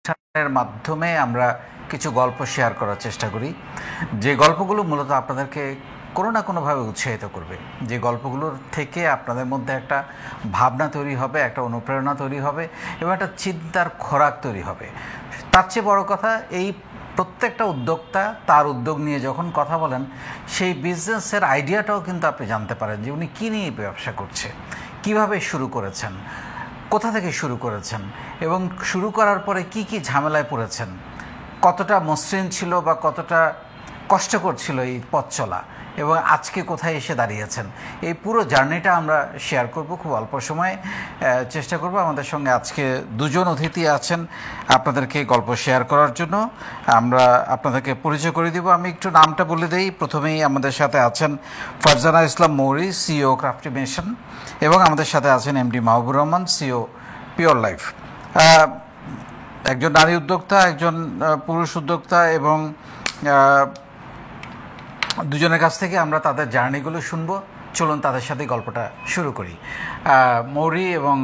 অনুষ্ঠানের মাধ্যমে আমরা কিছু গল্প শেয়ার করার চেষ্টা করি, যে গল্পগুলো মূলত আপনাদেরকে কোনো না কোনোভাবে উৎসাহিত করবে, যে গল্পগুলোর থেকে আপনাদের মধ্যে একটা ভাবনা তৈরি হবে, একটা অনুপ্রেরণা তৈরি হবে এবং একটা চিন্তার খোরাক তৈরি হবে। তার চেয়ে বড় কথা, এই প্রত্যেকটা উদ্যোক্তা তার উদ্যোগ নিয়ে যখন কথা বলেন, সেই বিজনেসের আইডিয়াটাও কিন্তু আপনি জানতে পারেন যে উনি কী নিয়ে ব্যবসা করছে, কিভাবে শুরু করেছেন, কোথা থেকে শুরু করেছেন এবং শুরু করার পরে কি কি ঝামেলায় পড়েছেন, কতটা মসৃণ ছিল বা কতটা কষ্টকর ছিল এই পথ চলা, এবং আজকে কোথায় এসে দাঁড়িয়েছেন। এই পুরো জার্নিটা আমরা শেয়ার করব খুব অল্প সময়ে, চেষ্টা করব। আমাদের সঙ্গে আজকে দুজন অতিথি আছেন আপনাদেরকে গল্প শেয়ার করার জন্য। আমরা আপনাদেরকে পরিচয় করে দিব। আমি একটু নামটা বলে দিই। প্রথমেই আমাদের সাথে আছেন ফারজানা ইসলাম মৌরি, সিও ক্রাফটিমেশন, এবং আমাদের সাথে আছেন MD Mahbubur Rahman, CEO pure life. একজন নারী উদ্যোক্তা, একজন পুরুষ উদ্যোক্তা, এবং দুজনের কাছ থেকে আমরা তাদের জার্নিগুলো শুনবো। চলুন তাদের সাথে গল্পটা শুরু করি। মৌরি এবং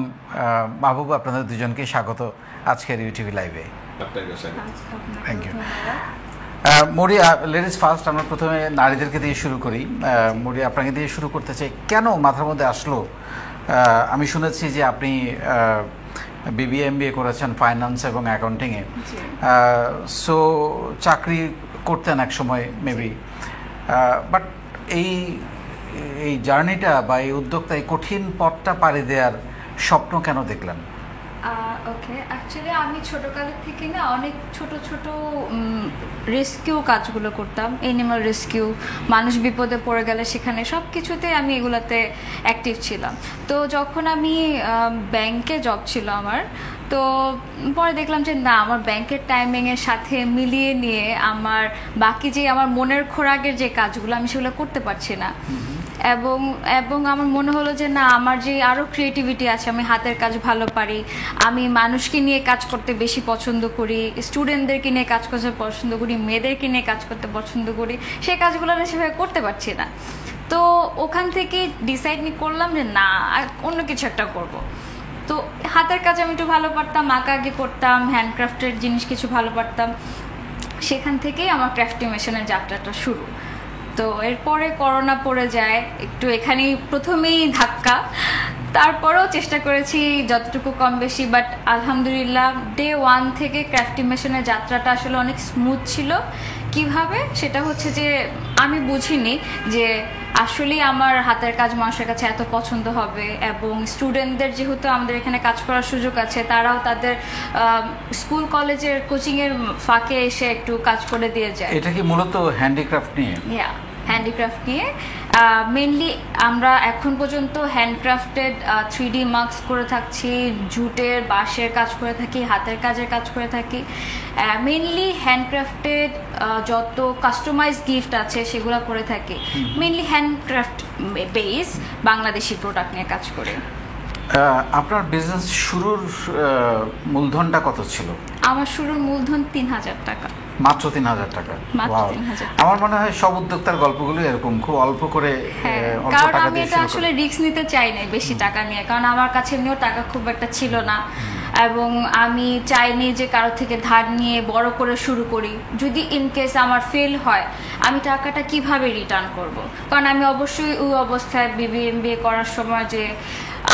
মাহবুব, আপনাদের দুজনকে স্বাগত আজকের ইউটিভি লাইভে। Thank you. Mouri, ladies first, আমরা প্রথমে নারীদেরকে দিয়ে শুরু করি। মৌরি, আপনাকে দিয়ে শুরু করতে চাই। কেন মাথার মধ্যে আসলো? আমি শুনেছি যে আপনি বিবিএ এমবিএ করেছেন ফাইন্যান্স এবং অ্যাকাউন্টিংয়ে, সো চাকরি করতেন এক সময় মেবি, বাট এই জার্নিটা বা এই উদ্যোক্তা, এই কঠিন পথটা পাড়ি দেওয়ার স্বপ্ন কেন দেখলেন? ওকে, অ্যাকচুয়ালি আমি ছোটোকালের থেকে না অনেক ছোট ছোট রেস্কিউ কাজগুলো করতাম, অ্যানিমাল রেস্কিউ, মানুষ বিপদে পড়ে গেলে সেখানে সব কিছুতে আমি এগুলাতে অ্যাক্টিভ ছিলাম। তো যখন আমি ব্যাংকে জব ছিল আমার, তো পরে দেখলাম যে না, আমার ব্যাংকের টাইমিংয়ের সাথে মিলিয়ে নিয়ে আমার বাকি যে আমার মনের খোরাকের যে কাজগুলো আমি সেগুলো করতে পারছি না। এবং আমার মনে হলো যে না, আমার যে আরও ক্রিয়েটিভিটি আছে, আমি হাতের কাজ ভালো পারি, আমি মানুষকে নিয়ে কাজ করতে বেশি পছন্দ করি, স্টুডেন্টদেরকে নিয়ে কাজ করতে পছন্দ করি, মেয়েদেরকে নিয়ে কাজ করতে পছন্দ করি, সেই কাজগুলো আমি সেভাবে করতে পারছি না। তো ওখান থেকে ডিসাইড করলাম যে না, অন্য কিছু একটা করব। তো হাতের কাজ আমি একটু ভালো পারতাম, আঁকাআঁকি করতাম, হ্যান্ডক্রাফটের জিনিস কিছু ভালো পারতাম, সেখান থেকেই আমার ক্রাফটিমেশনের যাত্রাটা শুরু। তো এরপরে করোনা পড়ে যায়, একটু এখানেই প্রথমেই ধাক্কা, তারপরেও চেষ্টা করেছি যতটুকু কম বেশি, বাট আলহামদুলিল্লাহ ডে ওয়ান থেকে ক্রাফটিমেশনের যাত্রাটা আসলে অনেক স্মুথ ছিল। কিভাবে? সেটা হচ্ছে যে আমি বুঝিনি যে আসলে আমার হাতের কাজ মানুষের কাছে এত পছন্দ হবে, এবং স্টুডেন্টদের যেহেতু আমাদের এখানে কাজ করার সুযোগ আছে, তারাও তাদের স্কুল কলেজের কোচিংয়ের ফাঁকে এসে একটু কাজ করে দিয়ে যায়। এটা কি মূলত হ্যান্ডিক্রাফট নিয়ে? হ্যান্ডিক্রাফট নিয়ে মেনলি আমরা এখন পর্যন্ত হ্যান্ডক্রাফটেড 3D মাস্ক করে থাকছি, জুটের বাঁশের কাজ করে থাকি, হাতের কাজের কাজ করে থাকি। মেনলি হ্যান্ডক্রাফটেড যত কাস্টমাইজ গিফট আছে সেগুলো করে থাকি, mainly handcraft base Bangladeshi product নিয়ে কাজ করে। আপনার বিজনেস শুরুর মূলধনটা কত ছিল? আমার শুরুর মূলধন 3,000 টাকা। মাত্র 3,000 টাকা? আমার মনে হয় সব উদ্যোক্তার গল্পগুলো এরকম, খুব অল্প করে। কারণ আমি এটা আসলে রিস্ক নিতে চাই না বেশি টাকা নিয়ে, কারণ আমার কাছে এমনিও টাকা খুব একটা ছিল না, এবং আমি চাইনি যে কারো থেকে ধার নিয়ে বড় করে শুরু করি। যদি ইনকেস আমার ফেল হয়, আমি টাকাটা কিভাবে রিটার্ন করব? কারণ আমি অবশ্যই ওই অবস্থায় বিবিএ এমবিএ করার সময় যে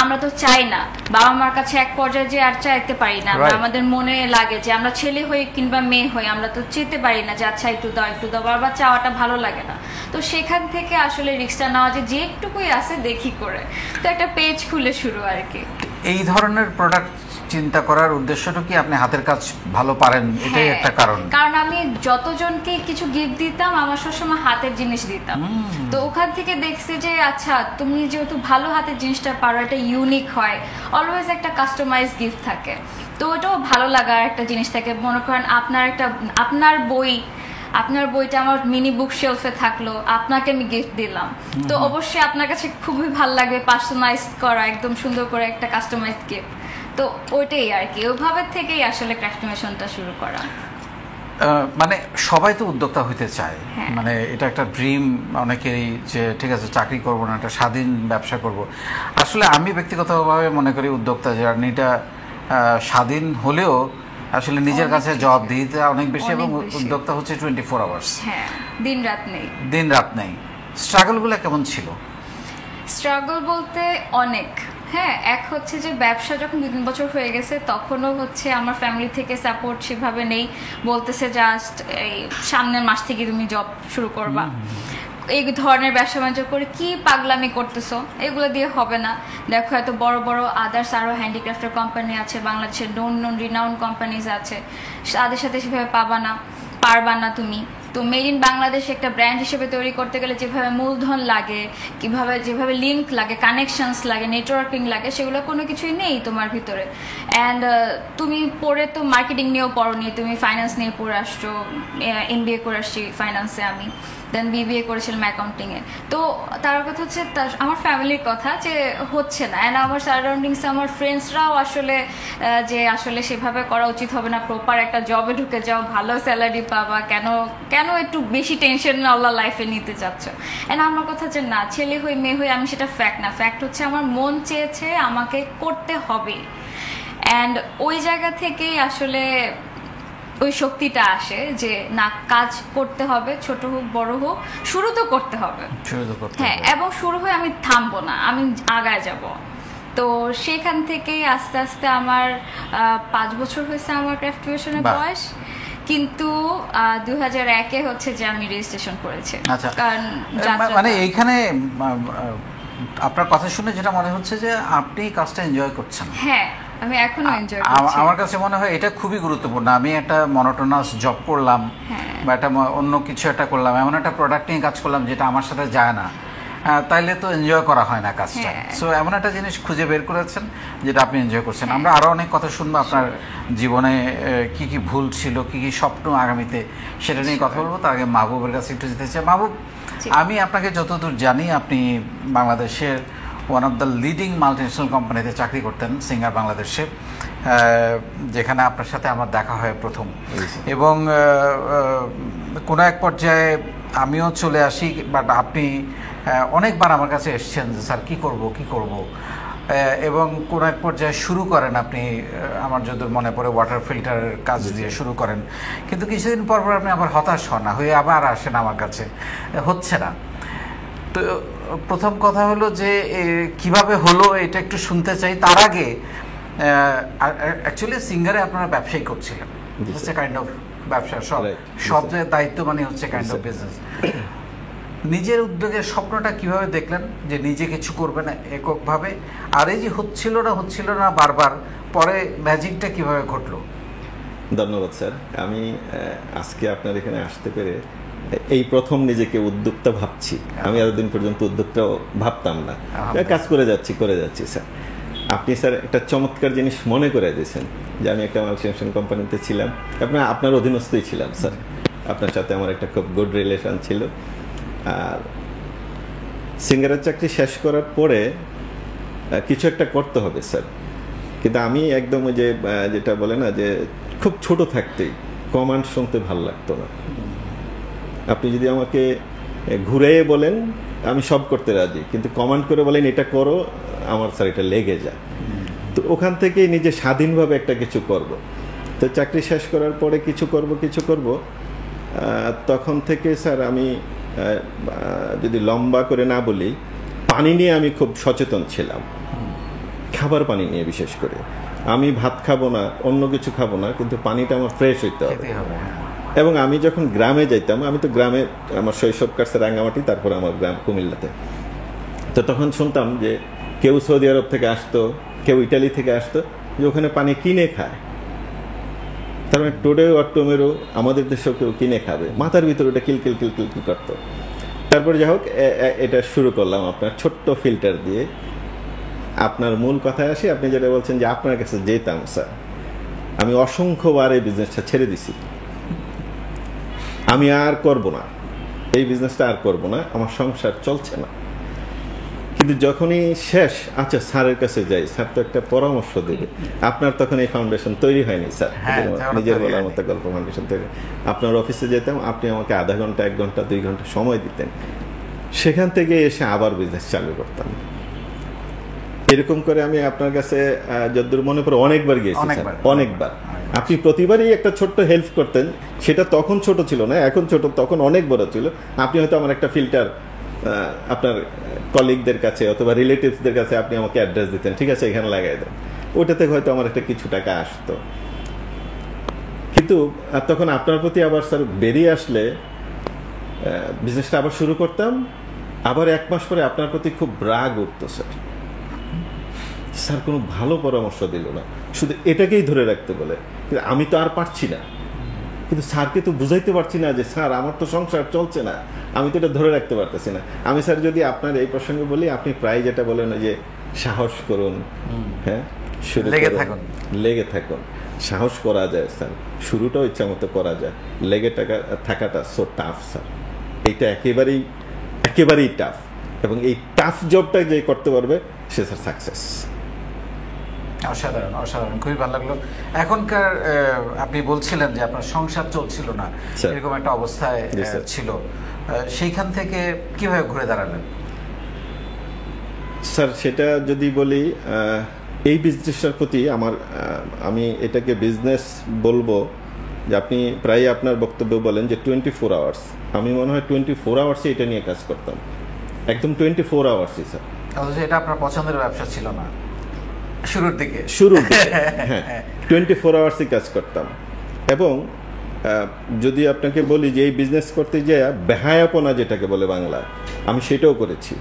আমরা তো চাই না বাবা মার কাছে এক পর্যায়ে যে আর চাইতে পারি না, আমাদের মনে লাগে যে আমরা ছেলে হই কিংবা মেয়ে হই, আমরা তো চেতে পারি না যে আচ্ছা একটু দাও একটু দাও, বারবার চাওয়াটা ভালো লাগে না। তো সেখান থেকে আসলে রিস্কটা নেওয়া, যে যেটুকুই আছে দেখি করে, তো একটা পেজ খুলে শুরু আর কি। এই ধরনের প্রোডাক্ট চিন্তা করার উদ্দেশ্যটা কি আপনি হাতের কাজ ভালো পারেন, এটাই একটা কারণ? কারণ আমি যতজনকে কিছু গিফট দিতাম, আমার সবসময় হাতের জিনিস দিতাম। তো ওখান থেকে দেখছি যে আচ্ছা, তুমি যেহেতু ভালো হাতের জিনিসটা পারো, এটা ইউনিক হয়, অলওয়েজ একটা কাস্টমাইজ গিফট থাকে, তো ওটাও ভালো লাগার একটা জিনিস থাকে। মনে করেন আপনার বইটা আমার মিনি বুক শেলফে থাকলো, আপনাকে আমি গিফট দিলাম, তো অবশ্যই আপনার কাছে খুবই ভালো লাগবে পার্সোনালাইজ করা, একদম সুন্দর করে একটা কাস্টমাইজ গিফট। তো ওইটাই আর কি, ওইভাবে থেকেই আসলে ক্রাফটিমেশনটা শুরু করা। মানে সবাই তো উদ্যোক্তা হইতে চায়, মানে এটা একটা ড্রিম অনেকেরই, যে ঠিক আছে চাকরি করব না, একটা স্বাধীন ব্যবসা করব। আসলে আমি ব্যক্তিগতভাবে মনে করি উদ্যোক্তা জার্নিটা স্বাধীন হলেও আসলে নিজের অনেক কাছে কিছু। জবাব দিতে অনেক বেশি, অনেক এবং বেশি। উদ্যোক্তা হচ্ছে 24 আওয়ার্স, হ্যাঁ, দিন রাত নেই। দিন রাত নেই। স্ট্রাগলগুলো কেমন ছিল? স্ট্রাগল বলতে অনেক। হ্যাঁ, এক হচ্ছে যে ব্যবসা যখন 2-3 বছর হয়ে গেছে তখনও হচ্ছে আমার ফ্যামিলি থেকে সাপোর্ট সেভাবে নেই, বলতেছে জাস্ট এই সামনের মাস থেকে তুমি জব শুরু করবা, এই ধরনের ব্যবসা বাণিজ্য করে কি পাগলামি করতেছো, এগুলো দিয়ে হবে না। দেখো এত বড় বড় আদার্স আরও হ্যান্ডিক্রাফটের কোম্পানি আছে বাংলাদেশের, নন রিনাউন কোম্পানিজ আছে, তাদের সাথে সেভাবে পারবা না তুমি। তো মেড ইন বাংলাদেশ একটা ব্র্যান্ড হিসেবে তৈরি করতে গেলে যেভাবে মূলধন লাগে, যেভাবে লিঙ্ক লাগে, কানেকশনস লাগে, নেটওয়ার্কিং লাগে, সেগুলো কোনো কিছুই নেই তোমার ভিতরে। অ্যান্ড তুমি পড়ে তো মার্কেটিং নিয়েও পড়োনি, তুমি ফাইন্যান্স নিয়ে পড়ে আসছো, MBA করে আসছি ফাইন্যান্সে আমি, দেন BBA করেছিলাম অ্যাকাউন্টিংয়ে। তো তার কথা হচ্ছে আমার ফ্যামিলির কথা যে হচ্ছে না, অ্যান্ড আমার সারাউন্ডিংসে আমার ফ্রেন্ডসরাও আসলে যে আসলে সেভাবে করা উচিত হবে না, প্রপার একটা জবে ঢুকে যাও, ভালো স্যালারি পাবা, কেন একটু বেশি টেনশন আল্লাহ লাইফে নিতে চাচ্ছ। অ্যান্ড আমার কথা যে না, ছেলে হই মেয়ে হই আমি সেটা ফ্যাক্ট না, ফ্যাক্ট হচ্ছে আমার মন চেয়েছে আমাকে করতে হবে। অ্যান্ড ওই জায়গা থেকেই আসলে ওই শক্তিটা আসে যে না, কাজ করতে হবে, ছোট হোক বড় হোক, শুরু তো করতে হবে। হ্যাঁ, এবং শুরু হয়ে আমি থামবো না, আমি আগায় যাব। তো সেখান থেকেই আস্তে আস্তে আমার 5 বছর হয়েছে আমার ক্রাফটিভেশনের বয়স, কিন্তু 2001-এ হচ্ছে যে আমি রেজিস্ট্রেশন করেছি। আচ্ছা, মানে এইখানে আপনার কথা শুনে যেটা মনে হচ্ছে যে আপনি কাজটা এনজয় করছেন। হ্যাঁ, আমি এখনো এনজয় করছি। আমার কাছে মনে হয় এটা খুবই গুরুত্বপূর্ণ। আমি একটা মনোটোনাস জব করলাম বা একটা অন্য কিছু একটা করলাম, এমন একটা প্রোডাক্ট নিয়ে কাজ করলাম যেটা আমার সাথে যায় না, তাইলে তো এনজয় করা হয় না কাজটা। সো এমন একটা জিনিস খুঁজে বের করেছেন যেটা আপনি এনজয় করছেন। আমরা আরও অনেক কথা শুনবো, আপনার জীবনে কি কি ভুল ছিল, কি কি স্বপ্ন আগামীতে, সেটা নিয়ে কথা বলবো। তার আগে মাহবুবের কাছে একটু যেতে চাই। মাহবুব, আমি আপনাকে যতদূর জানি আপনি বাংলাদেশের one of the leading multinational কোম্পানিতে চাকরি করতেন, সিঙ্গার বাংলাদেশে, যেখানে আপনার সাথে আমার দেখা হয় প্রথম। এবং কোনো এক পর্যায়ে আমিও চলে আসি, বাট আপনি অনেকবার আমার কাছে এসছেন যে স্যার কী করব, এবং কোনো এক পর্যায়ে শুরু করেন আপনি, আমার যতদূর মনে পড়ে ওয়াটার ফিল্টারের কাজ দিয়ে শুরু করেন, কিন্তু কিছুদিন পর আপনি আবার হতাশ হন না হয়ে আবার আসেন আমার কাছে, হচ্ছে না। তো প্রথম কথা হলো যে কিভাবে হলো এটা একটু শুনতে চাই। তার আগে অ্যাকচুয়ালি সিঙ্গারে আপনারা ব্যবসায়ী করছিলেন, হচ্ছে কাইন্ড অফ ব্যবসা, সব দায়িত্ব মানে হচ্ছে কাইন্ড অফ বিজনেস। নিজের উদ্যোগের স্বপ্নটা কিভাবে দেখলেন যে নিজে কিছু করবেন এককভাবে, আর এই যে হচ্ছিল না বারবার, পরে ম্যাজিকটা কিভাবে ঘটলো? ধন্যবাদ স্যার। আমি আজকে আপনার এখানে আসতে পেরে এই প্রথম নিজেকে উদ্যোক্তা ভাবছি। আমি এতদিন পর্যন্ত উদ্যোক্তা ভাবতাম না, কাজ করে যাচ্ছি স্যার। আপনি স্যার একটা চমৎকার জিনিস মনে করে দিয়েছেন যে আমি একটা মাল্টিনেশনাল কোম্পানিতে ছিলাম, আপনার অধীনস্থই ছিলাম স্যার। আপনার সাথে আমার একটা খুব গুড রিলেশন ছিল। আর সিঙ্গারের চাকরি শেষ করার পরে কিছু একটা করতে হবে স্যার, কিন্তু আমি একদম ওই যে যেটা বলে না যে খুব ছোট থাকতেই কমান্ড শুনতে ভালো লাগতো না। আপনি যদি আমাকে ঘুরিয়ে বলেন আমি সব করতে রাজি, কিন্তু কমান্ড করে বলেন এটা করো, আমার স্যার এটা লেগে যায়। তো ওখান থেকে নিজে স্বাধীনভাবে একটা কিছু করব। তো চাকরি শেষ করার পরে কিছু করব, তখন থেকে স্যার আমি যদি লম্বা করে না বলি, পানি নিয়ে আমি খুব সচেতন ছিলাম, খাবার পানি নিয়ে বিশেষ করে। আমি ভাত খাবো না, অন্য কিছু খাবো না, কিন্তু পানিটা আমার ফ্রেশ হইতে হবে। এবং আমি যখন গ্রামে যাইতাম, আমি তো গ্রামে, আমার শৈশব কাটছে রাঙ্গামাটি, তারপর আমার গ্রাম কুমিল্লাতে। তো তখন শুনতাম যে কেউ সৌদি আরব থেকে আসতো, কেউ ইটালি থেকে আসতো, যে ওখানে পানি কিনে খায়। তার মানে টোডে আর টমেরো আমাদের দেশেও কেউ কিনে খাবে, মাথার ভিতরে ওটা কিলকিল করতো। তারপরে যাই হোক, এটা শুরু করলাম আপনার ছোট্ট ফিল্টার দিয়ে। আপনার মূল কথায় আসি, আপনি যেটা বলছেন যে আপনার কাছে যেতাম স্যার, আমি অসংখ্যবার এই বিজনেসটা ছেড়ে দিছি। আমি আর করব না, এই বিজনেসটা আর করব না, আমার সংসার চলছে না। কিন্তু যখনই শেষ, আচ্ছা স্যারের কাছে যাই, স্যার তো একটা পরামর্শ দেবে। আপনার তখন এই ফাউন্ডেশন তৈরি হয়নি স্যার, নিজের বলার মতো গল্প ফাউন্ডেশন তৈরি। আপনার অফিসে যেতাম, আপনি আমাকে আধা ঘন্টা, 1 ঘন্টা, 2 ঘন্টা সময় দিতেন, সেখান থেকে এসে আবার বিজনেস চালু করতাম। এরকম করে আমি আপনার কাছে যতদূর মনে পড়ে অনেকবার গিয়েছি অনেকবার। অনেকবার। আপনি প্রতিবারই একটা ছোট্ট হেল্প করতেন, সেটা তখন ছোট ছিল না, এখন ছোট, তখন অনেক বড় ছিল। আপনি হয়তো আমার একটা ফিল্টার আপনার কলিগদের কাছে অথবা রিলেটিভসদের কাছে আপনি আমাকে অ্যাড্রেস দিতেন, ঠিক আছে এখানে লাগাই দেন, ওটাতে হয়তো আমার একটা কিছু টাকা আসতো। কিন্তু তখন আপনার প্রতি আবার স্যার বেরিয়ে আসলে বিজনেসটা আবার শুরু করতাম, আবার 1 মাস পরে আপনার প্রতি খুব রাগ উঠতো স্যার। স্যার কোনো ভালো পরামর্শ দিল না, শুধু এটাকেই ধরে রাখতে বলে। কিন্তু আমি তো আর পারছি না, কিন্তু স্যারকে তো বুঝাইতে পারছি না যে স্যার আমার তো সংসার চলছে না, আমি তো এটা ধরে রাখতে পারতেছি না। আমি স্যার যদি আপনার এই প্রসঙ্গে বলি, আপনি প্রায় যেটা বলেন যে সাহস করুন, হ্যাঁ শুরু লেগে থাকুন। সাহস করা যায় স্যার, শুরুটাও ইচ্ছা মতো করা যায়, লেগে থাকাটা সো টাফ স্যার, এইটা একেবারেই টাফ। এবং এই টাফ জবটা যে করতে পারবে সে স্যার সাকসেস। অসাধারণ, অসাধারণ, খুবই ভালো লাগলো। এখনকার আপনি বলছিলেন যে আপনার সংসার চলছিল না, এরকম একটা অবস্থায় ছিল, সেইখান থেকে কিভাবে ঘুরে দাঁড়ালেন? স্যার সেটা যদি বলি, এই বিজনেসটার প্রতি আমি এটাকে বিজনেস বলবো যে আপনি প্রায় আপনার বক্তব্য বলেন যে 24 আওয়ার্স, আমি মনে হয় 24 আওয়ার্সে এটা নিয়ে কাজ করতাম, একদম 24 আওয়ার্সই স্যার। অথচ এটা আপনার পছন্দের ব্যবসা ছিল না শুরুর দিকে, হ্যাঁ 24 আওয়ার্সই কাজ করতাম। এবং যদি আপনাকে বলি যে এই বিজনেস করতে গিয়ে বেহায়াপনা যেটাকে বলে বাংলায়, আমি সেটাও করেছি।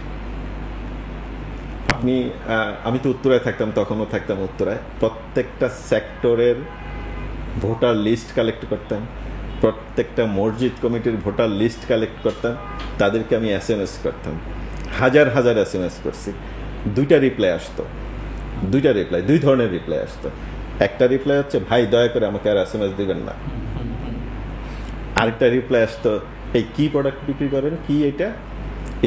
আমি তো উত্তরায় থাকতাম, তখনও থাকতাম উত্তরায়, প্রত্যেকটা সেক্টরের ভোটার লিস্ট কালেক্ট করতাম, প্রত্যেকটা মসজিদ কমিটির ভোটার লিস্ট কালেক্ট করতাম, তাদেরকে আমি SMS করতাম, হাজার হাজার SMS করছি। 2টা রিপ্লাই আসতো, 2 ধরনের রিপ্লাই আসতো। একটা রিপ্লাই হচ্ছে ভাই দয়া করে আমাকে আর SMS দিবেন না। আরেকটা রিপ্লাই আসতো এই কি প্রোডাক্ট বিক্রি করেন, কি এটা,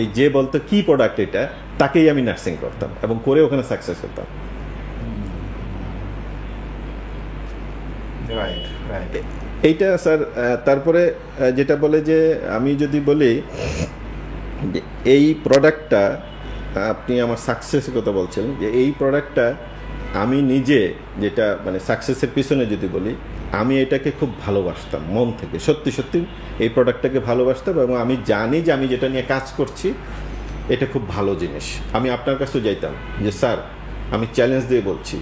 এই যে বলতো কি প্রোডাক্ট এটা, তাকেই আমি নার্সিং করতাম এবং করে ওখানে সাকসেস হতাম। এইটা স্যার। তারপরে যেটা বলে যে আমি যদি বলি যে এই প্রোডাক্টটা, আপনি আমার সাকসেসের কথা বলছেন, যে এই প্রোডাক্টটা আমি নিজে, যেটা মানে সাকসেসের পিছনে যদি বলি, আমি এটাকে খুব ভালোবাসতাম মন থেকে, সত্যি সত্যি এই প্রোডাক্টটাকে ভালোবাসতাম। এবং আমি জানি যে আমি যেটা নিয়ে কাজ করছি এটা খুব ভালো জিনিস। আমি আপনার কাছেও যাইতাম যে স্যার আমি চ্যালেঞ্জ দিয়ে বলছি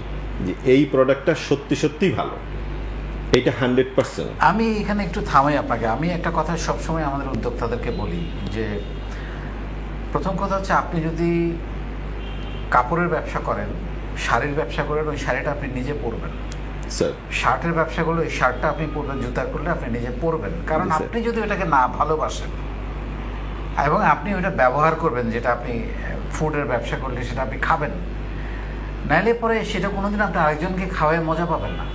যে এই প্রোডাক্টটা সত্যি সত্যি ভালো, এটা 100%। আমি এখানে একটু থামাই আপনাকে। আমি একটা কথা সবসময় আমাদের উদ্যোক্তাদেরকে বলি যে প্রথম কথা হচ্ছে, আপনি যদি কাপড়ের ব্যবসা করেন, শাড়ির ব্যবসা করেন, ওই শাড়িটা আপনি নিজে পরবেন। শার্টের ব্যবসা করলে ওই শার্টটা আপনি পরবেন, জুতা করলে আপনি নিজে পরবেন। কারণ আপনি যদি ওটাকে না ভালোবাসেন এবং আপনি ওটা ব্যবহার করবেন, যেটা আপনি ফুডের ব্যবসা করলে সেটা আপনি খাবেন, নাইলে পরে সেটা কোনোদিন আপনি আরেকজনকে খাওয়ায় মজা পাবেন না।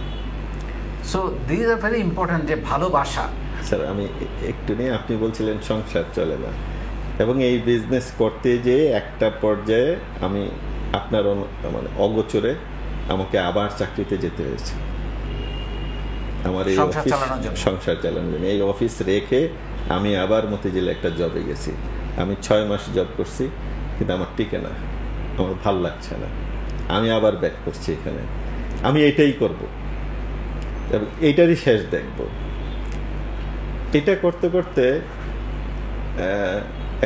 So this are very important, যে ভালোবাসা। স্যার আমি একটু নিয়ে, আপনি বলছিলেন সংসার চলে না, এবং এই বিজনেস করতে যে একটা পর্যায়ে আমি আপনার মানে অগোচরে আমাকে আবার চাকরিতে যেতে হয়েছে, আমার এই অফিস সংসার চালানোর জন্য। এই অফিস রেখে আমি আবার মতিঝিলে একটা জবে গেছি। আমি 6 মাস জব করছি, কিন্তু আমার টিকে না, আমার ভাল লাগছে না, আমি আবার ব্যাক করছি এখানে। আমি এটাই করব এবং এইটারই শেষ দেখব। এটা করতে করতে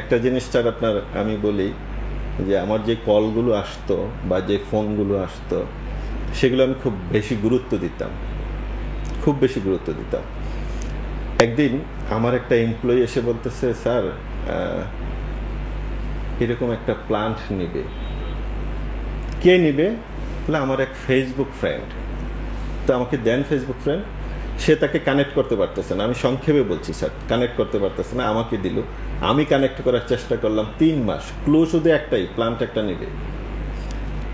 একটা জিনিস স্যার আপনার আমি বলি যে আমার যে কলগুলো আসতো বা যে ফোনগুলো আসতো, সেগুলো আমি খুব বেশি গুরুত্ব দিতাম। একদিন আমার একটা এমপ্লয়ি এসে বলতেছে, স্যার এরকম একটা প্লান্ট নিবে। কে নিবে? বলে আমার এক ফেসবুক ফ্রেন্ড। তো আমাকে দেন ফেসবুক ফ্রেন্ড। সে তাকে কানেক্ট করতে পারতেছে না, আমি সংক্ষেপে বলছি স্যার, কানেক্ট করতে পারতেছে না, আমাকে দিল। আমি কানেক্ট করার চেষ্টা করলাম 3 মাস। ক্লু শুধু একটাই, প্লান্ট একটা নিবে।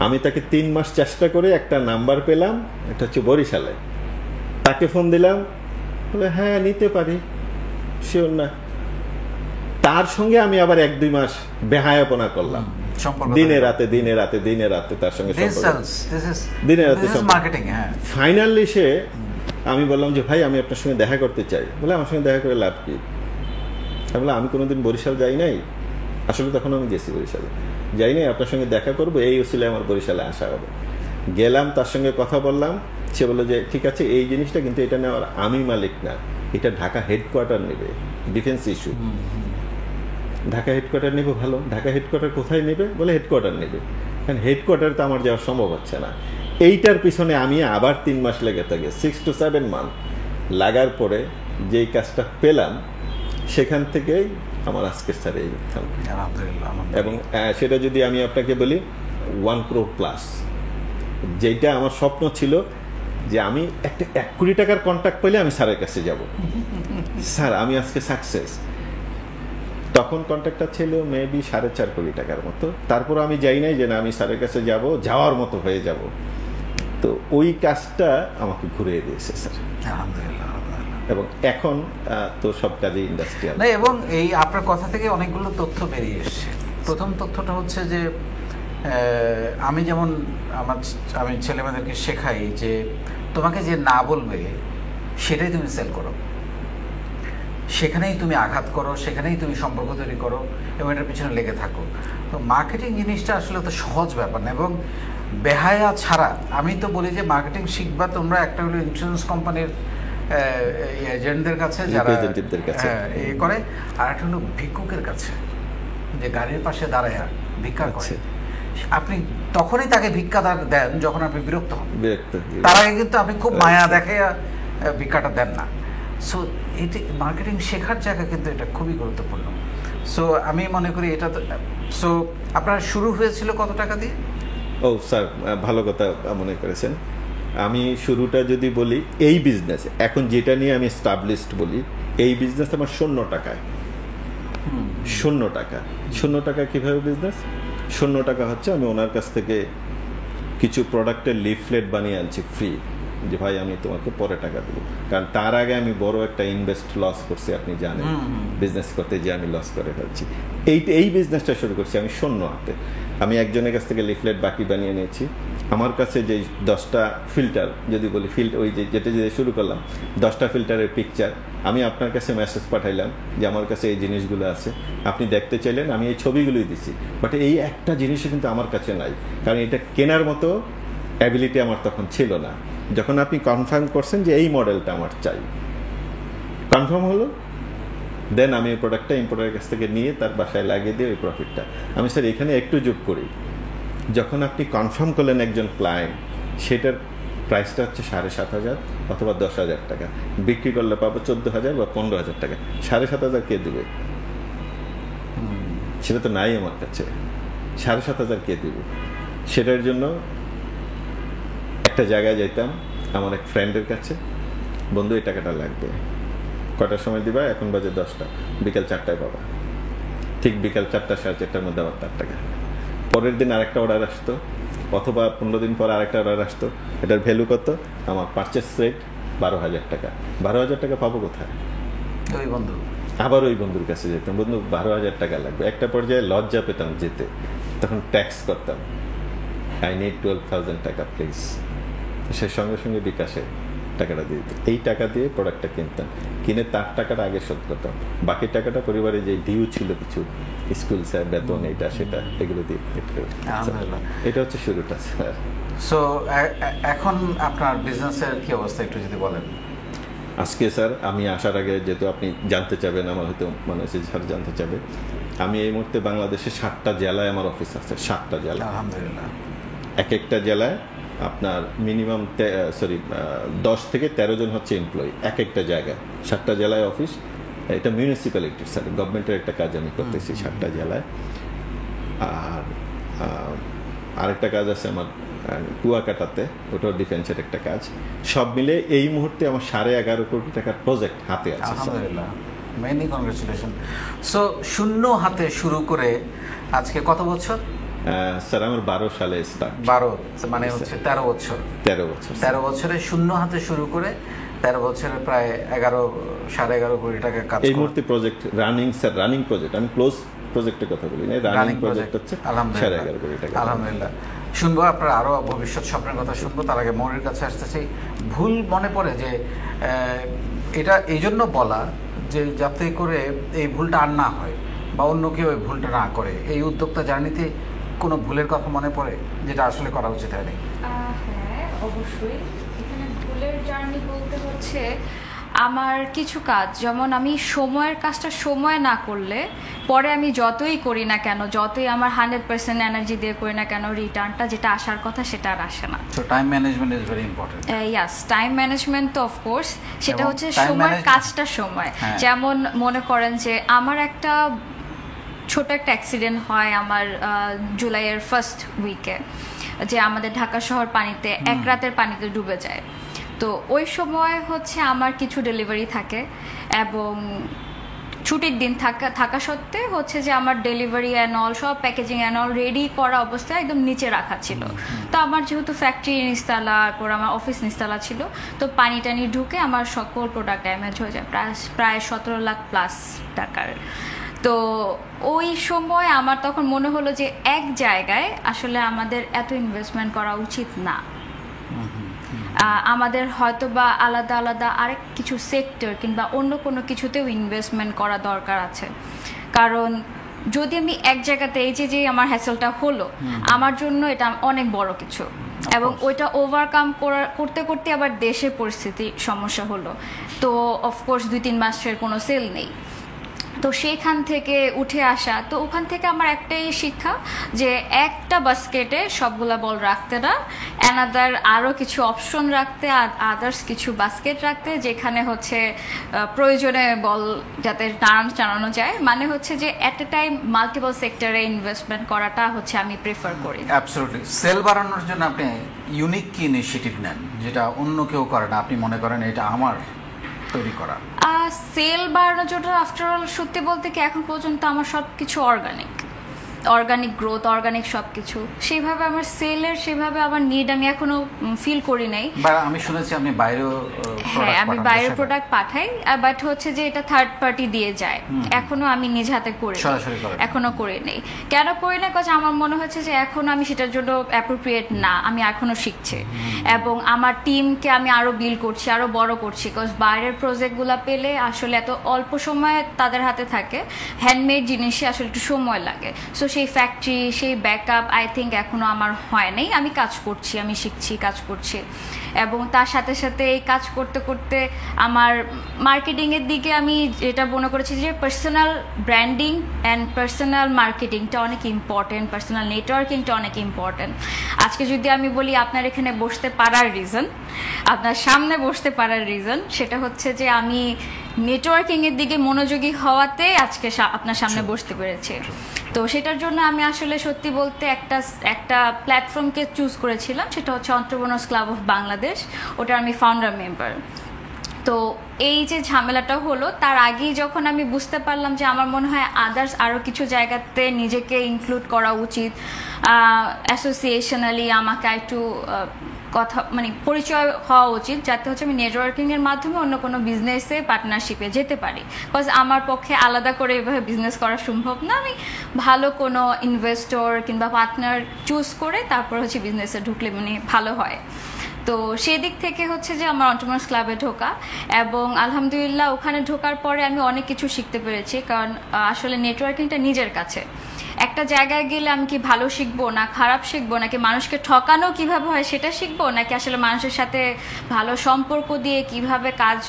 আমি তাকে 3 মাস চেষ্টা করে একটা নাম্বার পেলাম, এটা হচ্ছে বরিশালে। তাকে ফোন দিলাম, বলে হ্যাঁ নিতে পারি, শিওর না। তার সঙ্গে আমি আবার 1-2 মাস বেহায়াপনা করলাম, দিনে রাতে তার সঙ্গে দিনে রাতে ফাইনালি সে, আমি বললাম যে ভাই আমি আপনার সঙ্গে দেখা করতে চাই। বলে আমার সঙ্গে দেখা করে লাভ কি? আমি বললাম আমি কোনোদিন বরিশাল যাই নাই, আসলে তখন আমি গেছি বরিশালে, যাই নাই, আপনার সঙ্গে দেখা করবো এই উসিলায় আমার বরিশালে আসা হবে। গেলাম, তার সঙ্গে কথা বললাম, সে বললো যে ঠিক আছে এই জিনিসটা কিন্তু এটা নেওয়ার আমি মালিক না, এটা ঢাকা হেডকোয়ার্টার নেবে, ডিফেন্স ইস্যু। ঢাকা হেডকোয়ার্টার নেবে, ভালো, ঢাকা হেডকোয়ার্টার কোথায় নেবে? বলে হেডকোয়ার্টার নেবে। কারণ হেডকোয়ার্টার তো আমার যাওয়া সম্ভব হচ্ছে না। এইটার পিছনে আমি আবার 3 মাস লেগে থাকি, 6 to 7 মান্থ লাগার পরে যেই কাজটা পেলাম, সেখান থেকেই আমার আজকের স্যার এই উত্থান। এবং সেটা যদি আমি আপনাকে বলি 1 crore প্লাস, যেটা আমার স্বপ্ন ছিল যে আমি একটা 1 কোটি টাকার কন্ট্রাক্ট পেলে আমি স্যারের কাছে যাব, স্যার আমি আজকে সাকসেস। তখন কন্ট্রাক্টটা ছিল মেবি 4.5 কোটি টাকার মতো। তারপর আমি যাই নাই যে না আমি স্যারের কাছে যাব, যাওয়ার মতো হয়ে যাব। তো ওই কাজটা আমাকে ঘুরিয়ে দিয়েছে স্যার, এবং এখন তো সব কাজে ইন্ডাস্ট্রিয়াল। এবং এই আপনার কথা থেকে অনেকগুলো তথ্য বেরিয়ে এসছে। প্রথম তথ্যটা হচ্ছে যে আমি যেমন আমি ছেলেমেয়েদেরকে শেখাই যে তোমাকে যে না বলবে সেটাই তুমি সেল করো, সেখানেই তুমি আঘাত করো, সেখানেই তুমি সম্পর্ক তৈরি করো এবং এটার পিছনে লেগে থাকো। তো মার্কেটিং জিনিসটা আসলে তো সহজ ব্যাপার না, এবং বেহায়া ছাড়া আমি তো বলি যে মার্কেটিং শিখবা তোমরা একটা হলো ইন্স্যুরেন্স কোম্পানির এজেন্টদের কাছে যারা এ করে, আর একটা হলো ভিক্ষুকের কাছে যে গাড়ির পাশে দাঁড়ায় ভিক্ষা করে। আপনি তখনই তাকে ভিক্ষা দেন যখন আপনি বিরক্ত হন, তার আগে কিন্তু আপনি খুব মায়া দেখে ভিক্ষাটা দেন না। সো এটি মার্কেটিং শেখার জায়গা, কিন্তু এটা খুবই গুরুত্বপূর্ণ। সো আমি মনে করি এটা তো। সো আপনার শুরু হয়েছিল কত টাকা দিয়ে? ও স্যার, ভালো কথা মনে করেছেন। আমি শুরুটা যদি বলি এই বিজনেস, এখন যেটা নিয়ে আমি এস্টাবলিশড বলি, এই বিজনেস আমার 0 টাকায়। 0 টাকা। 0 টাকা কিভাবে বিজনেস? 0 টাকা হচ্ছে আমি ওনার কাছ থেকে কিছু প্রোডাক্টের লিফলেট বানিয়ে আনছি ফ্রি, যে ভাই আমি তোমাকে পরে টাকা দেবো। কারণ তার আগে আমি বড় একটা ইনভেস্ট লস করছি, আপনি জানেন বিজনেস করতে যে আমি লস করে ফেলছি। এই বিজনেসটা শুরু করছি আমি 0 হাতে। আমি একজনের কাছ থেকে লিফলেট বাকি বানিয়ে নিয়েছি। আমার কাছে যে 10টা ফিল্টার, যদি বলি ওই যেটা শুরু করলাম 10টা ফিল্টারের পিকচার, আমি আপনার কাছে মেসেজ পাঠাইলাম যে আমার কাছে এই জিনিসগুলো আছে, আপনি দেখতে চাইলেন, আমি এই ছবিগুলোই দিছি। বাট এই একটা জিনিসও কিন্তু আমার কাছে নাই, কারণ এটা কেনার মতো অ্যাবিলিটি আমার তখন ছিল না। যখন আপনি কনফার্ম করছেন যে এই মডেলটা আমার চাই, কনফার্ম হলো, দেন আমি এই প্রোডাক্টটা ইম্পোর্টারের কাছ থেকে নিয়ে তার বাসায় লাগিয়ে দিই ওই প্রফিটটা। আমি স্যার এখানে একটু যোগ করি, যখন আপনি কনফার্ম করলেন একজন ক্লায়েন্ট, সেটার প্রাইসটা হচ্ছে 7,500 অথবা 10,000 টাকা, বিক্রি করলে পাবো 14,000 বা 15,000 টাকা। 7,500 কে দেবে? সেটা তো নাই আমার কাছে। 7,500 কে দেবে? সেটার জন্য একটা জায়গায় যাইতাম আমার এক ফ্রেন্ডের কাছে, বন্ধু এই টাকাটা লাগবে, কটার সময় দিবা? এখন বাজে 10টা, বিকাল 4টায় পাবা। ঠিক বিকাল 4টা 4:30টার মধ্যে আমার তার টাকা। পরের দিন আরেকটা অর্ডার আসতো, অথবা 15 দিন পর আরেকটা অর্ডার আসতো। এটার ভ্যালু কত? আমার পারচেস রেট 12,000 টাকা। 12,000 টাকা পাবো কোথায়? ওই বন্ধু। আবার ওই বন্ধুর কাছে যেতাম, বন্ধু 12,000 টাকা লাগবে। একটা পর্যায়ে লজ্জা পেতাম যেতে, তখন ট্যাক্স করতাম, আই নিড 12,000 টাকা প্লিজ। সে সঙ্গে সঙ্গে বিকাশে টাকাটা দিয়ে দিত। এই টাকা দিয়ে প্রোডাক্টটা কিনতাম, কিনে তার টাকাটা আগে শোধ করতাম, বাকি টাকাটা পরিবারে যে ডিউ ছিল কিছু, স্কুল স্যার বেতন, এটা সেটা, এগুলো দিয়ে এটা হচ্ছে শুরুটা স্যার। সো এখন আপনার বিজনেসের কি অবস্থা একটু যদি বলেন। আজকে স্যার আমি আসার আগে, যেহেতু আপনি জানতে চাবেন, আমার হয়তো মনে হচ্ছে স্যার জানতে চাবে, আমি এই মুহূর্তে বাংলাদেশে 7টা জেলায় আমার অফিস আছে। 7টা জেলা, আলহামদুলিল্লাহ। এক একটা জেলায় আপনার মিনিমাম 10 থেকে 13 জন হচ্ছে এমপ্লয়ি এক একটা জায়গায়। 7টা জেলায় অফিস। এটা মিউনিসিপ্যালিটি স্যার, গভর্নমেন্টের একটা কাজ আমি করতেছি 7টা জেলায়। আর আরেকটা কাজ আছে আমার কুয়াকাটাতে, ওটাও ডিফেন্সের একটা কাজ। সব মিলে এই মুহূর্তে আমার 11.5 কোটি টাকার প্রজেক্ট হাতে আছে। আলহামদুলিল্লাহ, মেনি কংগ্রেচুলেশন। সো 0 হাতে শুরু করে আজকে কত বছর? স্যার আমার 12 সালে স্টার্ট। 12 মানে হচ্ছে 13 বছর। 13 বছরে 0 হাতে শুরু করে 13 বছরে প্রায় 11.5 কোটি টাকা কাজ। এই মুহূর্তে project running sir, running project, আমি ক্লোজ প্রজেক্টের কথা বলি না, রানিং প্রজেক্ট হচ্ছে 11.5 কোটি টাকা। আলহামদুলিল্লাহ। শুনবো আপনার আরো ভবিষ্যৎ স্বপ্নের কথা শুনবো, তার আগে মনির কাছে আসতেছি। ভুল মনে পড়ে যে এটা এই জন্য বলা যে যাতে করে এই ভুলটা আর না হয়, বা অন্য কেউ এই ভুলটা না করে, এই উদ্যোক্তা জার্নিতে কোনো ভুলের কথা মনে পড়ে যেটা আসলে করা উচিত হয়নি? হ্যাঁ, অবশ্যই। এখানে ভুলের জার্নি বলতে হচ্ছে আমার কিছু কাজ, যেমন আমি সময়ের কাজটা সময় না করলে পরে আমি যতই করি না কেন, যতই আমার 100% এনার্জি দিয়ে করি না কেন, রিটার্নটা যেটা আসার কথা সেটা আর আসে না। So time management is very important. Yes, time management তো অফকোর্স, সেটা এবং হচ্ছে time সময়ের manage- কাজটা সময়। হ্যাঁ। যেমন মনে করেন যে আমার একটা ছোট একটা অ্যাক্সিডেন্ট হয় আমার জুলাইয়ের ফার্স্ট উইকে, যে আমাদের ঢাকা শহর পানিতে এক রাতের পানিতে ডুবে যায়। তো ওই সময় হচ্ছে আমার কিছু ডেলিভারি থাকে এবং ছুটির দিন থাকা সত্ত্বে হচ্ছে যে আমার ডেলিভারি অ্যান্ড অল, সব প্যাকেজিং অ্যান্ড অল রেডি করা অবস্থায় একদম নিচে রাখা ছিল। তো আমার যেহেতু ফ্যাক্টরি নিচতলা, তারপর আমার অফিস নিচতলা ছিল, তো পানি টানি ঢুকে আমার সকল প্রোডাক্ট ড্যামেজ হয়ে যায়, প্রায় 17 লাখ প্লাস টাকার। তো ওই সময় আমার তখন মনে হলো যে এক জায়গায় আসলে আমাদের এত ইনভেস্টমেন্ট করা উচিত না, আমাদের হয়তো বা আলাদা আলাদা আরেক কিছু সেক্টর কিংবা অন্য কোনো কিছুতেও ইনভেস্টমেন্ট করা দরকার আছে। কারণ যদি আমি এক জায়গাতে এই যে আমার হ্যাসেলটা হলো, আমার জন্য এটা অনেক বড় কিছু, এবং ওইটা ওভারকাম করতে করতে আবার দেশের পরিস্থিতি সমস্যা হলো, তো অফকোর্স 2-3 মাসের কোনো সেল নেই। তো সেইখান থেকে উঠে আসা, তো ওখান থেকে আমার একটাই শিক্ষা যে একটা বাস্কেটে সবগুলা বল রাখতে না, অ্যানাদার আরও কিছু অপশন রাখতে, আদার্স কিছু বাস্কেট রাখতে, যেখানে হচ্ছে প্রয়োজনে বল যাতে টানানো যায়। মানে হচ্ছে যে অ্যাট এ টাইম মাল্টিপল সেক্টরে ইনভেস্টমেন্ট করাটা হচ্ছে আমি প্রেফার করি। অ্যাবসলিউটলি। সেল বাড়ানোর জন্য আপনি ইউনিক কি ইনিশিয়েটিভ নেন যেটা অন্য কেউ করে না, আপনি মনে করেন এটা আমার তৈরি করা? সেল বাড়ানোর জন্য আফটারঅল সত্যি বলতে কি এখন পর্যন্ত আমার সব কিছু অর্গানিক গ্রোথ, অর্গানিক সব কিছু, সেইভাবে আমার সেলের সেভাবে আমার নিড আমি এখনো ফিল করি নাই। আমি শুনেছি আপনি বাইরেও হ্যাঁ, আমি বাইরের প্রোডাক্ট পাঠাই, বাট হচ্ছে যে এটা থার্ড পার্টি দিয়ে যায়, এখনো আমি নিজ হাতে করি, এখনো করি নেই। কেন করি না? কারণ আমার মনে হচ্ছে যে এখনো আমি সেটার জন্য অ্যাপ্রোপ্রিয়েট না, আমি এখনো শিখছি এবং আমার টিমকে আমি আরো বিল্ড করছি, আরো বড় করছি। বিকজ বাইরের প্রজেক্টগুলো পেলে আসলে এত অল্প সময় তাদের হাতে থাকে, হ্যান্ডমেড জিনিসে আসলে একটু সময় লাগে। সো সেই ফ্যাক্টরি, সেই ব্যাকআপ আই থিঙ্ক এখনো আমার হয় নাই। আমি কাজ করছি, আমি শিখছি, কাজ করছি, এবং তার সাথে সাথে এই কাজ করতে করতে আমার মার্কেটিংয়ের দিকে আমি যেটা মনে করেছি যে পার্সোনাল ব্র্যান্ডিং অ্যান্ড পার্সোনাল মার্কেটিংটা অনেক ইম্পর্টেন্ট, পার্সোনাল নেটওয়ার্কিংটা অনেক ইম্পর্টেন্ট। আজকে যদি আমি বলি আপনার এখানে বসতে পারার রিজন, আপনার সামনে বসতে পারার রিজন, সেটা হচ্ছে যে আমি নেটওয়ার্কিংয়ের দিকে মনোযোগী হওয়াতে আজকে আপনার সামনে বসতে পেরেছি। তো সেটার জন্য আমি আসলে সত্যি বলতে একটা প্ল্যাটফর্মকে চুজ করেছিলাম, সেটা হচ্ছে এন্টারপ্রেনার্স ক্লাব অফ বাংলাদেশ। ওটার আমি ফাউন্ডার মেম্বার। তো এই যে ঝামেলাটা হলো, তার আগেই যখন আমি বুঝতে পারলাম যে আমার মনে হয় আদার্স আরও কিছু জায়গাতে নিজেকে ইনক্লুড করা উচিত, অ্যাসোসিয়েশনালি আমাকে একটু কথা মানে পরিচয় হওয়া উচিত, যাতে হচ্ছে আমি নেটওয়ার্কিংয়ের মাধ্যমে অন্য কোনো বিজনেসে পার্টনারশিপে যেতে পারি। বিকজ আমার পক্ষে আলাদা করে এভাবে বিজনেস করা সম্ভব না। আমি ভালো কোনো ইনভেস্টর কিংবা পার্টনার চুজ করে তারপর হচ্ছে বিজনেসে ঢুকলে মানে ভালো হয়। তো সেদিক থেকে হচ্ছে যে আমার এন্টারপ্রেনার্স ক্লাবে ঢোকা, এবং আলহামদুলিল্লাহ ওখানে ঢোকার পরে আমি অনেক কিছু শিখতে পেরেছি। কারণ আসলে নেটওয়ার্কিংটা নিজের কাছে। একটা জায়গায় গেলে আমি কি ভালো শিখবো না খারাপ শিখবো, নাকি মানুষকে ঠকানো কিভাবে হয় সেটা শিখবো, নাকি আসলে মানুষের সাথে ভালো সম্পর্ক দিয়ে কিভাবে কাজ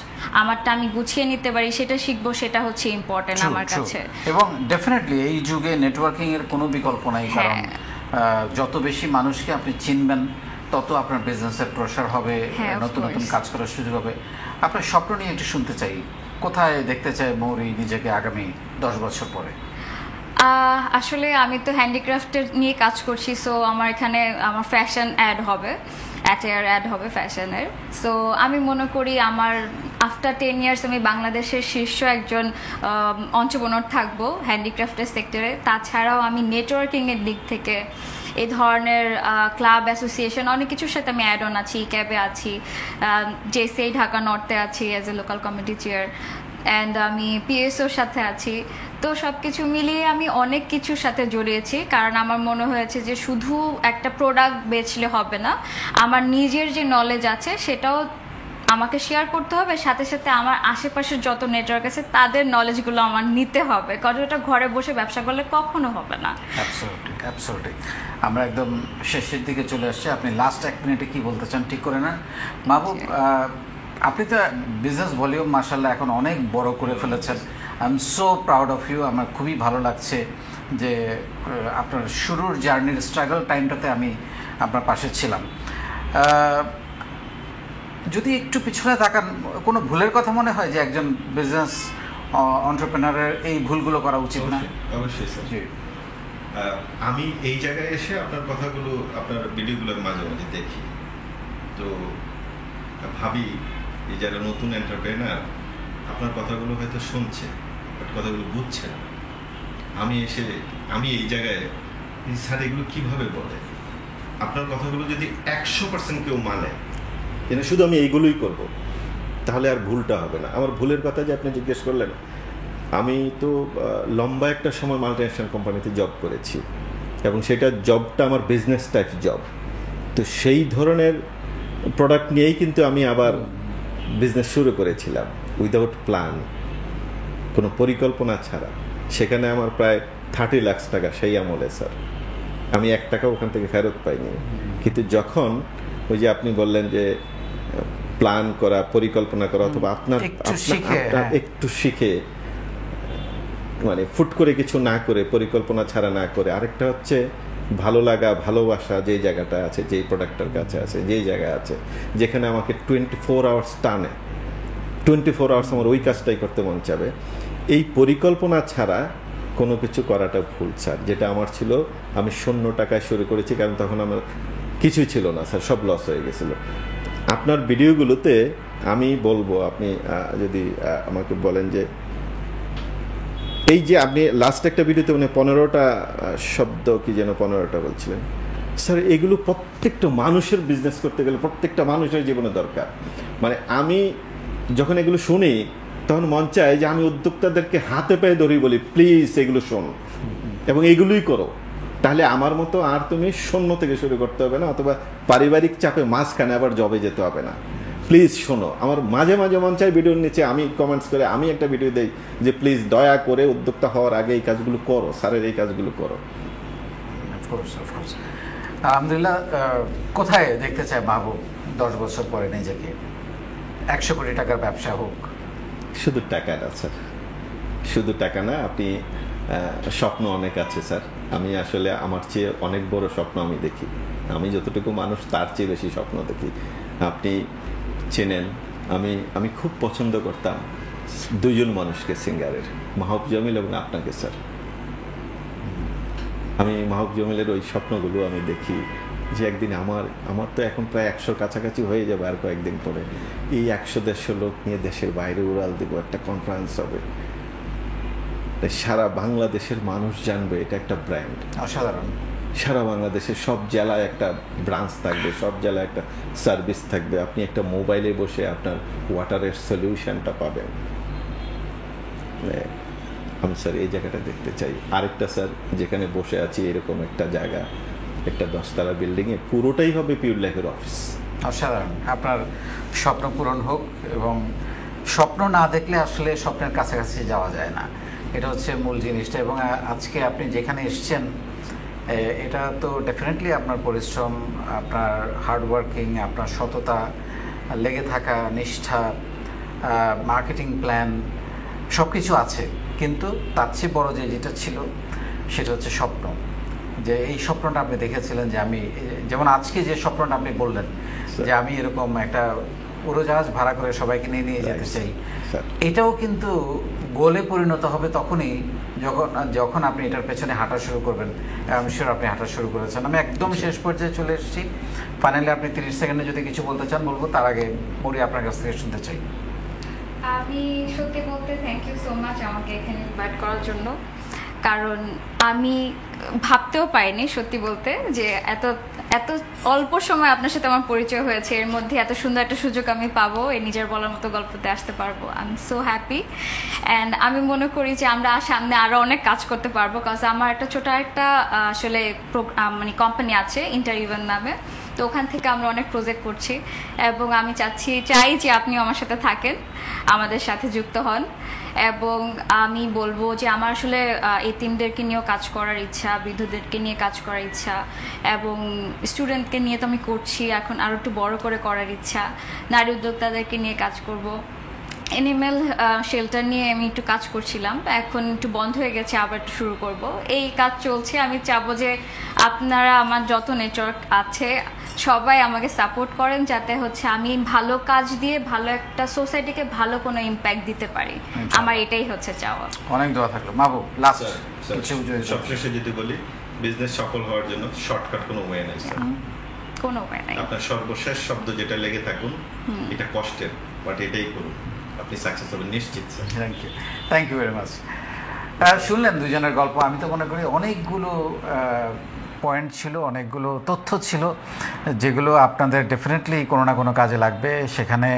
আমারটা আমি গুছিয়ে নিতে পারি সেটা শিখবো, সেটা হচ্ছে ইম্পর্টেন্ট আমার কাছে। এবং ডেফিনেটলি এই যুগে নেটওয়ার্কিং এর কোনো বিকল্প নাই। কারণ যত বেশি মানুষকে আপনি চিনবেন তত আপনার বিজনেসের প্রসার হবে, নতুন নতুন কাজ করার সুযোগ হবে। আপনার স্বপ্ন নিয়ে একটু শুনতে চাই, কোথায় দেখতে চাই মৌরি নিজেকে আগামী 10 বছর পরে? আসলে আমি তো হ্যান্ডিক্রাফটের নিয়ে কাজ করছি, সো আমার এখানে আমার ফ্যাশন অ্যাড হবে, অ্যাটায়ার অ্যাড হবে ফ্যাশনের। সো আমি মনে করি আমার আফটার 10 ইয়ার্স আমি বাংলাদেশের শীর্ষ একজন অন্ত্রপ্রেনার থাকবো হ্যান্ডিক্রাফটের সেক্টরে। তাছাড়াও আমি নেটওয়ার্কিংয়ের দিক থেকে এই ধরনের ক্লাব, অ্যাসোসিয়েশন অনেক কিছুর সাথে আমি অ্যাড অন আছি, ক্যাবে আছি, জেসিআই ঢাকা নর্থে আছি as a local committee chair, and আমি পিএসওর সাথে আছি। তো সব কিছু মিলিয়ে আমি অনেক কিছুর সাথে জড়িয়েছি, কারণ আমার মনে হয়েছে যে শুধু একটা প্রোডাক্ট বেচলে হবে না, আমার নিজের যে নলেজ আছে সেটাও আমাকে শেয়ার করতে হবে, সাথে সাথে আমার আশেপাশের যত নেটওয়ার্ক আছে তাদের নলেজগুলো আমার নিতে হবে, কারণ এটা ঘরে বসে ব্যবসা করলে কখনো হবে না। Absolutely absolutely. আমরা একদম শেষের দিকে চলে আসছি, আপনি লাস্ট 1 মিনিটে কি বলতে চান ঠিক করে নেন। মাহবুব, আপনি তো বিজনেস ভলিউম মাশাআল্লাহ এখন অনেক বড় করে ফেলেছেন। I am so proud of you. আমার খুবই ভালো লাগছে যে আপনার শুরুর জার্নির স্ট্রাগল টাইমটাতে আমি আপনার পাশে ছিলাম। যদি একটু পিছনে তাকান, কোনো ভুলের কথা মনে হয় যে একজন বিজনেস এন্টারপ্রেনারের এই ভুলগুলো করা উচিত না? অবশ্যই স্যার। জি। আমি এই জায়গায় এসে আপনার কথাগুলো, আপনার ভিডিওগুলোর মাঝে মাঝে দেখি, তো ভাবি এই যারা নতুন এন্টারপ্রেনার আপনার কথাগুলো হয়তো শুনছে, বাট কথাগুলো বুঝছে না। আমি এই জায়গায় স্যার এগুলো কিভাবে বলে, আপনার কথাগুলো যদি 100% কেউ মানে যেন শুধু আমি এইগুলোই করব, তাহলে আর ভুলটা হবে না। আমার ভুলের কথা যে আপনি জিজ্ঞেস করলেন, আমি তো লম্বা একটা সময় মাল্টিন্যাশনাল কোম্পানিতে জব করেছি এবং সেটা জবটা আমার বিজনেস টাইপ জব। তো সেই ধরনের প্রোডাক্ট নিয়েই কিন্তু আমি আবার বিজনেস শুরু করেছিলাম উইদাউট প্ল্যান, কোনো পরিকল্পনা ছাড়া। সেখানে আমার প্রায় 30 লাখ টাকা সেই আমলে স্যার, আমি 1 টাকা ওখান থেকে ফেরত পাইনি। কিন্তু যখন ওই যে আপনি বললেন যে প্ল্যান করা, পরিকল্পনা করা, অথবা আপনার একটু শিখে, মানে ফুট করে কিছু না করে, পরিকল্পনা ছাড়া না করে, আরেকটা হচ্ছে ভালো লাগা, ভালোবাসা যেই জায়গাটা আছে, যেই প্রোডাক্টের কাছে আছে, যেই জায়গায় আছে, যেখানে আমাকে 24 আওয়ার্স টানে, 24 আওয়ার্স আমার ওই কাজটাই করতে মন চাবে, এই পরিকল্পনা ছাড়া কোনো কিছু করাটা ভুল স্যার। যেটা আমার ছিল, আমি 0 টাকায় শুরু করেছি, কারণ তখন আমার কিছুই ছিল না স্যার, সব লস হয়ে গেছিলো। আপনার ভিডিওগুলোতে আমি বলবো, আপনি যদি আমাকে বলেন যে এই যে আপনি লাস্ট একটা ভিডিওতে মানে 15টা শব্দ কি যেন 15টা বলছিলেন স্যার, এগুলো প্রত্যেকটা মানুষের বিজনেস করতে গেলে প্রত্যেকটা মানুষের জীবনে দরকার। মানে আমি যখন এগুলো শুনি তখন মন চায় যে আমি উদ্যোক্তাদেরকে হাতে পায়ে ধরি, বলি প্লিজ এগুলো শোনো এবং এগুলোই করো, তাহলে আমার মতো আর তুমি 0 থেকে শুরু করতে হবে না, অথবা পারিবারিক চাপে মাঝখানে আবার জবে যেতে হবে না। প্লিজ শোনো। আমার মাঝে মাঝে মন চাই ভিডিওর নিচে আমি কমেন্টস করে আমি একটা ভিডিও দেই যে প্লিজ দয়া করে উদ্যোক্তা হওয়ার আগে এই কাজগুলো করো, স্যারের এই কাজগুলো করো। আলহামদুলিল্লাহ। কোথায় দেখতে চায় মাহবুব 10 বছর পরে নিজেকে? 100 কোটি টাকার ব্যবসা হোক? শুধু টাকা না স্যার, শুধু টাকা না, আপনি স্বপ্ন অনেক আছে স্যার। আমি আসলে আমার চেয়ে অনেক বড় স্বপ্ন আমি দেখি। আমি যতটুকু মানুষ তার চেয়ে বেশি স্বপ্ন দেখি। আপনি চেনেন, আমি খুব পছন্দ করতাম 2 জন মানুষকে, সিঙ্গারের, মাহবুব জামিল এবং আপনাকে স্যার। আমি মাহবুব জামিলের ওই স্বপ্নগুলো আমি দেখি যে একদিন আমার তো এখন প্রায় 100 কাছাকাছি হয়ে যাবে আর কয়েকদিন পরে, এই 100-150 লোক নিয়ে দেশের বাইরে উড়াল দেবো, একটা কনফারেন্স হবে, সারা বাংলাদেশের মানুষ জানবে এটা একটা ব্র্যান্ড। অসাধারণ। সারা বাংলাদেশের সব জেলায় একটা ব্রাঞ্চ থাকবে, সব জেলায় একটা সার্ভিস থাকবে, আপনি একটা মোবাইলে বসে আপনার ওয়াটারের সলিউশনটা পাবেন। আমি স্যার এই জায়গাটা দেখতে চাই। আরেকটা স্যার, যেখানে বসে আছি এরকম একটা জায়গা, একটা 10তলা বিল্ডিংয়ে, পুরোটাই হবে পিওর লাইফের অফিস। অসাধারণ। আপনার স্বপ্ন পূরণ হোক, এবং স্বপ্ন না দেখলে আসলে স্বপ্নের কাছাকাছি যাওয়া যায় না, এটা হচ্ছে মূল জিনিসটা। এবং আজকে আপনি যেখানে এসছেন, এটা তো ডেফিনেটলি আপনার পরিশ্রম, আপনার হার্ডওয়ার্কিং, আপনার সততা, লেগে থাকা, নিষ্ঠা, মার্কেটিং প্ল্যান, সব কিছু আছে। কিন্তু তার চেয়ে বড় যেটা ছিল সেটা হচ্ছে স্বপ্ন। যে এই স্বপ্নটা আপনি দেখেছিলেন যে আমি, যেমন আজকে যে স্বপ্নটা আপনি বললেন যে আমি এরকম একটা উড়োজাহাজ ভাড়া করে সবাইকে নিয়ে যেতে চাই, এটাও কিন্তু গোলে পরিণত হবে তখনই যখন আপনি এটার পেছনে হাঁটা শুরু করবেন। আমি শিওর আপনি হাঁটা শুরু করেছেন। আমি একদম শেষ পর্যায়ে চলে এসেছি। ফাইনালি আপনি 30 সেকেন্ডে যদি কিছু বলতে চান বলবো, তার আগে মরি আপনার কাছ থেকে শুনতে চাই। আমি সত্যি বলতে থ্যাংক ইউ সো মাচ আমাকে এখানে ইনভাইট করার জন্য, কারণ আমি ভাবতেও পারিনি সত্যি বলতে যে এত অল্প সময় আপনার সাথে আমার পরিচয় হয়েছে, এর মধ্যে এত সুন্দর একটা সুযোগ আমি পাবো, এই নিজের বলার মতো গল্পতে আসতে পারবো। I am so happy. And আমি মনে করি যে আমরা সামনে আরও অনেক কাজ করতে পারবো, কারণ আমার একটা ছোট একটা আসলে মানে কোম্পানি আছে ইন্টার ইভেন্ট নামে, তো ওখান থেকে আমরা অনেক প্রজেক্ট করছি এবং আমি চাই যে আপনিও আমার সাথে থাকেন, আমাদের সাথে যুক্ত হন। এবং আমি বলবো যে আমার আসলে এতিমদেরকে নিয়েও কাজ করার ইচ্ছা, বৃদ্ধদেরকে নিয়ে কাজ করার ইচ্ছা, এবং স্টুডেন্টকে নিয়ে তো আমি করছি, এখন আরও একটু বড় করে করার ইচ্ছা। নারী উদ্যোক্তাদেরকে নিয়ে কাজ করব। অ্যানিম্যাল শেল্টার নিয়ে আমি একটু কাজ করছিলাম, এখন একটু বন্ধ হয়ে গেছে, আবার একটু শুরু করব। এই কাজ চলছে। আমি চাবো যে আপনারা, আমার যত নেটওয়ার্ক আছে সবাই আমাকে সাপোর্ট করেন, যাতে হচ্ছে আমি ভালো কাজ দিয়ে ভালো একটা সোসাইটিকে ভালো কোনো ইম্প্যাক্ট দিতে পারি। আমার এটাই হচ্ছে চাওয়া। অনেক দোয়া থাকলো। মাহবুব, লাস্ট কিছু সবশেষে যদি বলি, বিজনেস সফল হওয়ার জন্য শর্টকাট কোনো ওয়ে নাই স্যার, কোনো উপায় নাই। আপনার সর্বশেষ শব্দ যেটা লেগে থাকুন, এটা কষ্টের, বাট এটাই করুন, আপনি সাকসেস হবেন নিশ্চিত sir. Thank you very much. শুনলেন দুজনের গল্প। আমি তো মনে করি অনেকগুলো পয়েন্ট ছিল, অনেকগুলো তথ্য ছিল যেগুলো আপনাদের ডেফিনেটলি কোনো না কোনো কাজে লাগবে। সেখানে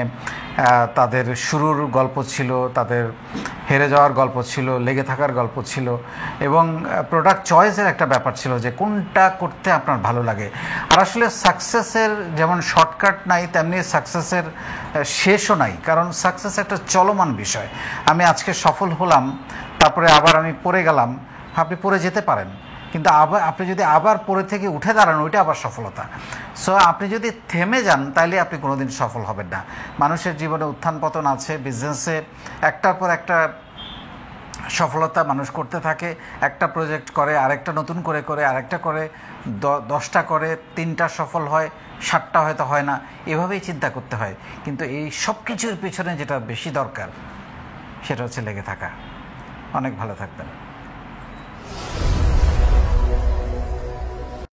তাদের শুরুর গল্প ছিল, তাদের হেরে যাওয়ার গল্প ছিল, লেগে থাকার গল্প ছিল, এবং প্রোডাক্ট চয়েসের একটা ব্যাপার ছিল যে কোনটা করতে আপনার ভালো লাগে। আর আসলে সাকসেসের যেমন শর্টকাট নাই, তেমনি সাকসেসের শেষও নাই, কারণ সাকসেস একটা চলমান বিষয়। আমি আজকে সফল হলাম, তারপরে আবার আমি পড়ে গেলাম, আপনি পড়ে যেতে পারেন, কিন্তু আবার আপনি যদি আবার পরে থেকে উঠে দাঁড়ান, ওইটা আবার সফলতা। সো আপনি যদি থেমে যান, তাহলে আপনি কোনোদিন সফল হবেন না। মানুষের জীবনে উত্থান পতন আছে, বিজনেসে একটার পর একটা সফলতা মানুষ করতে থাকে। একটা প্রজেক্ট করে, আরেকটা নতুন করে আরেকটা করে, 10টা করে, 3টা সফল হয়, 7টা হয়তো হয় না, এভাবেই চিন্তা করতে হয়। কিন্তু এই সব কিছুর পিছনে যেটা বেশি দরকার, সেটা হচ্ছে লেগে থাকা। অনেক ভালো থাকবেন।